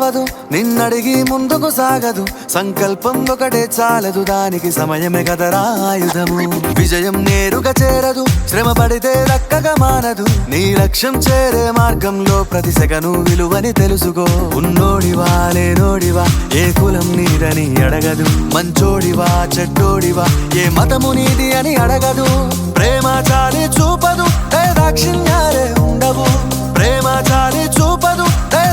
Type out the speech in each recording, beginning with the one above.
నడవదు నిన్నడిగి ముందుకు సాగదు సంకల్పం ఒకటే చాలదు దానికి సమయమే కదరా ఆయుధము విజయం నేరుగా చేరదు శ్రమ పడితే దక్కగా మానదు నీ లక్ష్యం చేరే మార్గంలో ప్రతి సెకను విలువని తెలుసుకో ఉన్నోడివా లేనోడివా ఏ కులం నీదని అడగదు మంచోడివా చెడ్డోడివా ఏ మతము నీది అని అడగదు ప్రేమ చాలి చూపదు దాక్షిణ్యాలే ఉండవు ప్రేమ చాలి చూపదు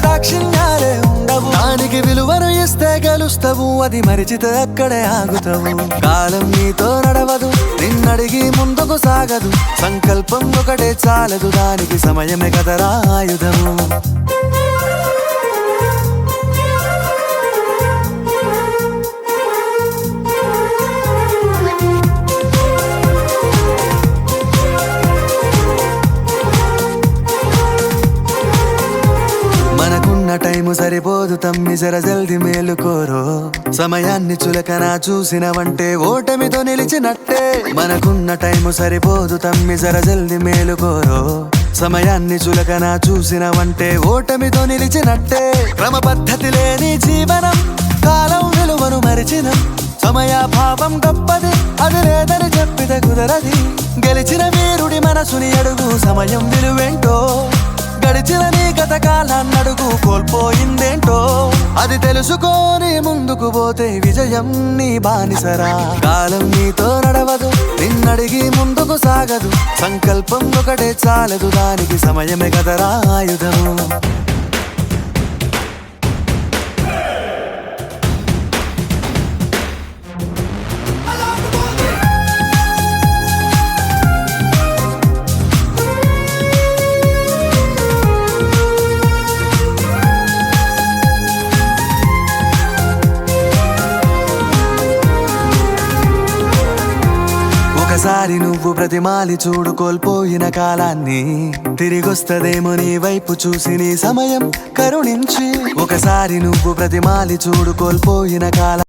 దాక్షిణ్యాలే ఉండవు దానికి విలువను ఇస్తే గెలుస్తావు అది మరిచితే అక్కడే ఆగుతావు కాలం నీతో నడవదు నిన్నడిగి ముందుకు సాగదు సంకల్పం ఒకటే చాలదు దానికి సమయమే కదరా ఆయుధము మనకున్న టైము సరిపోదు తమ్మి జర జల్ది మేలుకోరో సమయాన్ని చులకన చూసినవంటే ఓటమితో నిలిచినట్టే మనకున్న టైము సరిపోదు తమ్మి జర జల్ది మేలుకోరో సమయాన్ని చులకన చూసినవంటే ఓటమితో నిలిచినట్టే క్రమ పద్ధతి లేని జీవనం కాలం విలువను మరిచిన సమయాభావం గొప్పది అది లేదని చెప్పితే కుదరది గెలిచిన వీరుడి మనసుని అడుగు సమయం విలువేంటో గడిచిన నీ గత కాలాన్నడుగు కోల్పోయిందేంటో అది తెలుసుకొని ముందుకు పోతే విజయం నీ బానిసరా కాలం నీతో నడవదు నిన్నడిగి ముందుకు సాగదు సంకల్పం ఒకటే చాలదు దానికి సమయమే కదరా ఆయుధము ఒకసారి నువ్వు ప్రతిమాలి చూడు కోల్పోయిన కాలాన్ని తిరిగొస్తదేమో నీ వైపు చూసి నీ సమయం కరుణించి ఒకసారి నువ్వు ప్రతిమాలి చూడు కోల్పోయిన కాలం